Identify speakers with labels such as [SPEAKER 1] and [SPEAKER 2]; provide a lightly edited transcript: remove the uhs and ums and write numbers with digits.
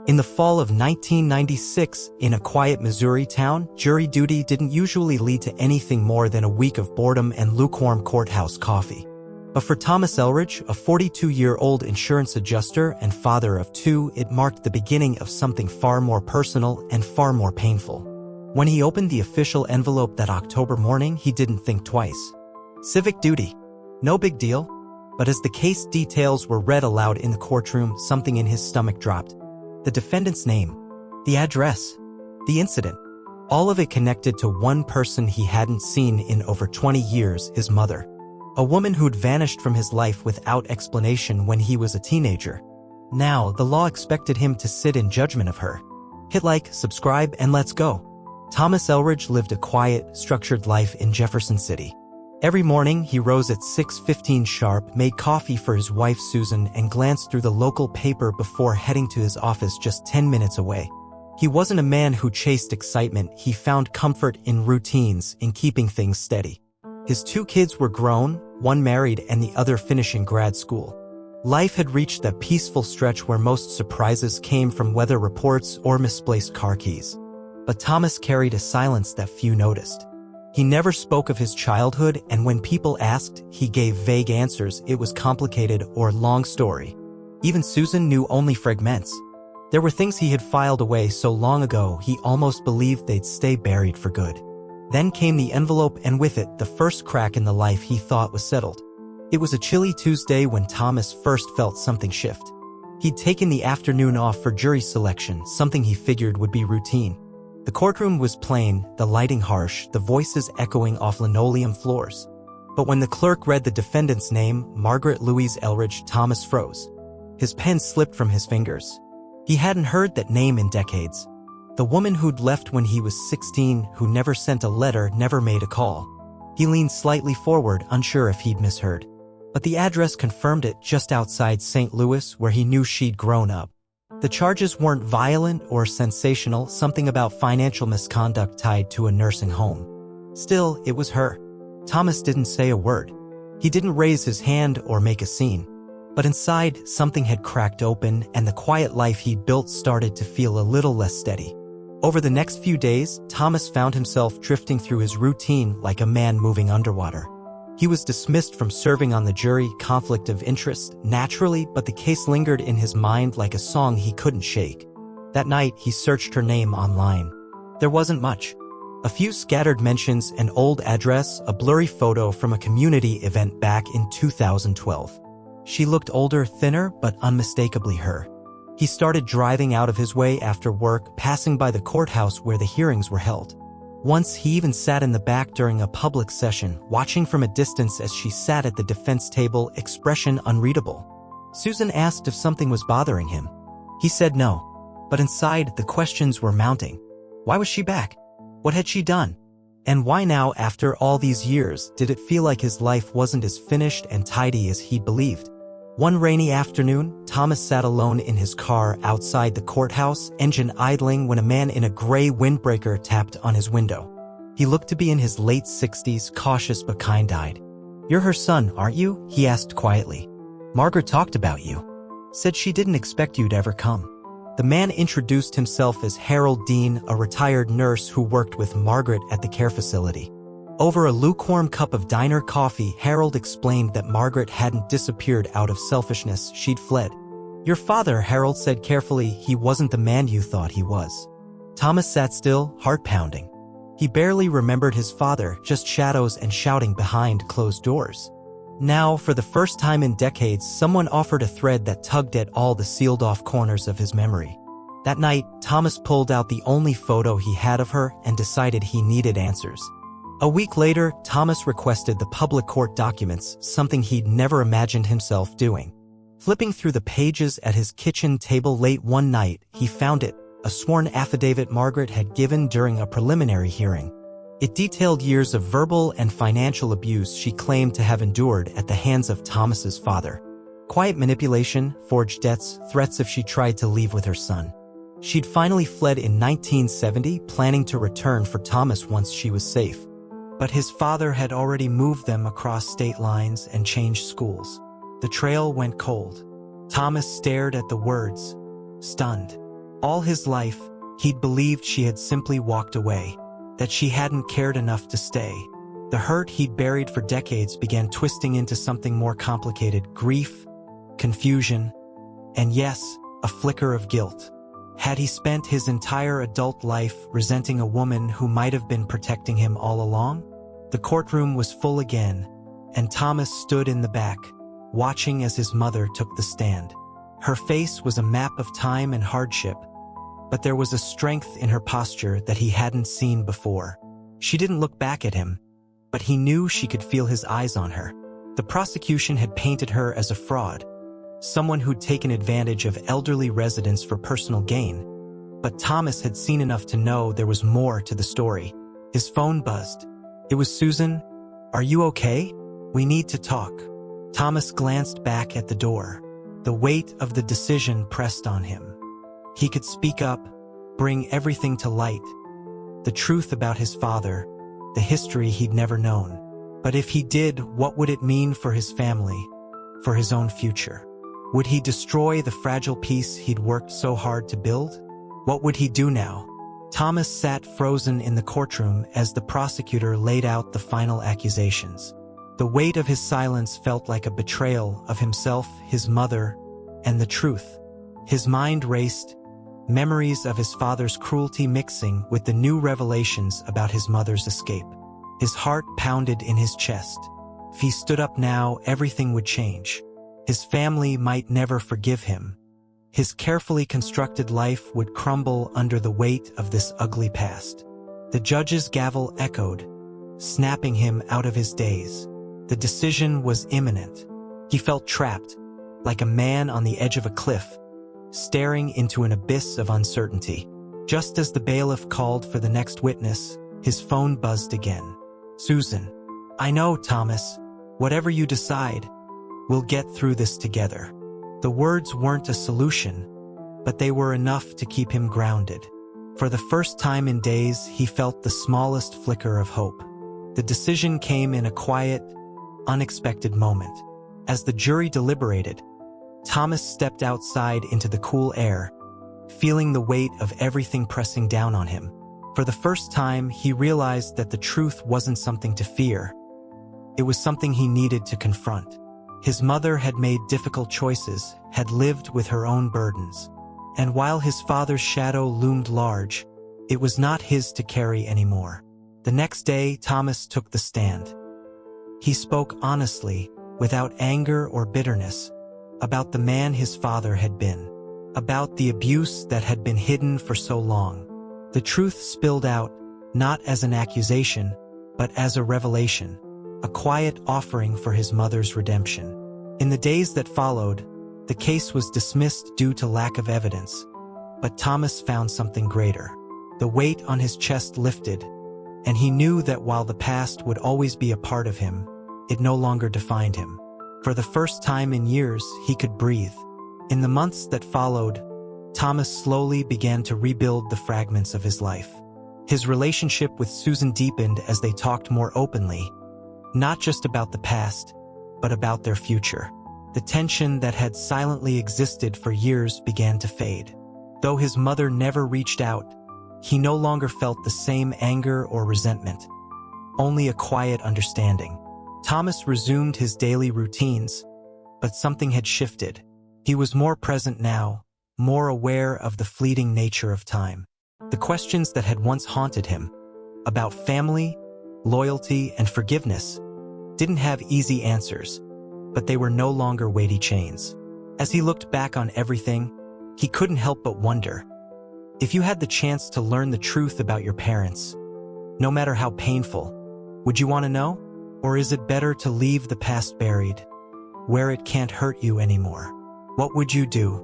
[SPEAKER 1] In the fall of 1996, in a quiet Missouri town, jury duty didn't usually lead to anything more than a week of boredom and lukewarm courthouse coffee. But for Thomas Elridge, a 42-year-old insurance adjuster and father of two, it marked the beginning of something far more personal and far more painful. When he opened the official envelope that October morning, he didn't think twice. Civic duty. No big deal. But as the case details were read aloud in the courtroom, something in his stomach dropped. The defendant's name, the address, the incident, all of it connected to one person he hadn't seen in over 20 years, his mother. A woman who'd vanished from his life without explanation when he was a teenager. Now, the law expected him to sit in judgment of her. Hit like, subscribe, and let's go. Thomas Elridge lived a quiet, structured life in Jefferson City. Every morning, he rose at 6:15 sharp, made coffee for his wife Susan, and glanced through the local paper before heading to his office just 10 minutes away. He wasn't a man who chased excitement. He found comfort in routines, in keeping things steady. His two kids were grown, one married and the other finishing grad school. Life had reached that peaceful stretch where most surprises came from weather reports or misplaced car keys. But Thomas carried a silence that few noticed. He never spoke of his childhood, and when people asked, he gave vague answers. It was complicated or long story. Even Susan knew only fragments. There were things he had filed away so long ago he almost believed they'd stay buried for good. Then came the envelope, and with it, the first crack in the life he thought was settled. It was a chilly Tuesday when Thomas first felt something shift. He'd taken the afternoon off for jury selection, something he figured would be routine. The courtroom was plain, the lighting harsh, the voices echoing off linoleum floors. But when the clerk read the defendant's name, Margaret Louise Elridge, Thomas froze. His pen slipped from his fingers. He hadn't heard that name in decades. The woman who'd left when he was 16, who never sent a letter, never made a call. He leaned slightly forward, unsure if he'd misheard. But the address confirmed it, just outside St. Louis, where he knew she'd grown up. The charges weren't violent or sensational, something about financial misconduct tied to a nursing home. Still, it was her. Thomas didn't say a word. He didn't raise his hand or make a scene. But inside, something had cracked open, and the quiet life he'd built started to feel a little less steady. Over the next few days, Thomas found himself drifting through his routine like a man moving underwater. He was dismissed from serving on the jury, conflict of interest, naturally, but the case lingered in his mind like a song he couldn't shake. That night, he searched her name online. There wasn't much. A few scattered mentions, an old address, a blurry photo from a community event back in 2012. She looked older, thinner, but unmistakably her. He started driving out of his way after work, passing by the courthouse where the hearings were held. Once he even sat in the back during a public session, watching from a distance as she sat at the defense table, expression unreadable. Susan asked if something was bothering him. He said no. But inside, the questions were mounting. Why was she back? What had she done? And why now, after all these years, did it feel like his life wasn't as finished and tidy as he'd believed? One rainy afternoon, Thomas sat alone in his car outside the courthouse, engine idling, when a man in a gray windbreaker tapped on his window. He looked to be in his late 60s, cautious but kind-eyed. "You're her son, aren't you?" he asked quietly. "Margaret talked about you. Said she didn't expect you to ever come." The man introduced himself as Harold Dean, a retired nurse who worked with Margaret at the care facility. Over a lukewarm cup of diner coffee, Harold explained that Margaret hadn't disappeared out of selfishness, she'd fled. "Your father," Harold said carefully, "he wasn't the man you thought he was." Thomas sat still, heart pounding. He barely remembered his father, just shadows and shouting behind closed doors. Now, for the first time in decades, someone offered a thread that tugged at all the sealed-off corners of his memory. That night, Thomas pulled out the only photo he had of her and decided he needed answers. A week later, Thomas requested the public court documents, something he'd never imagined himself doing. Flipping through the pages at his kitchen table late one night, he found it, a sworn affidavit Margaret had given during a preliminary hearing. It detailed years of verbal and financial abuse she claimed to have endured at the hands of Thomas's father. Quiet manipulation, forged debts, threats if she tried to leave with her son. She'd finally fled in 1970, planning to return for Thomas once she was safe. But his father had already moved them across state lines and changed schools. The trail went cold. Thomas stared at the words, stunned. All his life, he'd believed she had simply walked away, that she hadn't cared enough to stay. The hurt he'd buried for decades began twisting into something more complicated: grief, confusion, and yes, a flicker of guilt. Had he spent his entire adult life resenting a woman who might have been protecting him all along? The courtroom was full again, and Thomas stood in the back, watching as his mother took the stand. Her face was a map of time and hardship, but there was a strength in her posture that he hadn't seen before. She didn't look back at him, but he knew she could feel his eyes on her. The prosecution had painted her as a fraud, someone who'd taken advantage of elderly residents for personal gain. But Thomas had seen enough to know there was more to the story. His phone buzzed. It was Susan. "Are you okay? We need to talk." Thomas glanced back at the door. The weight of the decision pressed on him. He could speak up, bring everything to light, the truth about his father, the history he'd never known. But if he did, what would it mean for his family, for his own future? Would he destroy the fragile peace he'd worked so hard to build? What would he do now? Thomas sat frozen in the courtroom as the prosecutor laid out the final accusations. The weight of his silence felt like a betrayal of himself, his mother, and the truth. His mind raced, memories of his father's cruelty mixing with the new revelations about his mother's escape. His heart pounded in his chest. If he stood up now, everything would change. His family might never forgive him. His carefully constructed life would crumble under the weight of this ugly past. The judge's gavel echoed, snapping him out of his daze. The decision was imminent. He felt trapped, like a man on the edge of a cliff, staring into an abyss of uncertainty. Just as the bailiff called for the next witness, his phone buzzed again. "Susan." "I know, Thomas. Whatever you decide, we'll get through this together." The words weren't a solution, but they were enough to keep him grounded. For the first time in days, he felt the smallest flicker of hope. The decision came in a quiet, unexpected moment. As the jury deliberated, Thomas stepped outside into the cool air, feeling the weight of everything pressing down on him. For the first time, he realized that the truth wasn't something to fear. It was something he needed to confront. His mother had made difficult choices, had lived with her own burdens. And while his father's shadow loomed large, it was not his to carry anymore. The next day, Thomas took the stand. He spoke honestly, without anger or bitterness, about the man his father had been, about the abuse that had been hidden for so long. The truth spilled out, not as an accusation, but as a revelation, a quiet offering for his mother's redemption. In the days that followed, the case was dismissed due to lack of evidence, but Thomas found something greater. The weight on his chest lifted, and he knew that while the past would always be a part of him, it no longer defined him. For the first time in years, he could breathe. In the months that followed, Thomas slowly began to rebuild the fragments of his life. His relationship with Susan deepened as they talked more openly, not just about the past, but about their future. The tension that had silently existed for years began to fade. Though his mother never reached out, he no longer felt the same anger or resentment, only a quiet understanding. Thomas resumed his daily routines, but something had shifted. He was more present now, more aware of the fleeting nature of time. The questions that had once haunted him, about family, loyalty, and forgiveness, didn't have easy answers, but they were no longer weighty chains. As he looked back on everything, he couldn't help but wonder, if you had the chance to learn the truth about your parents, no matter how painful, would you want to know? Or is it better to leave the past buried, where it can't hurt you anymore? What would you do?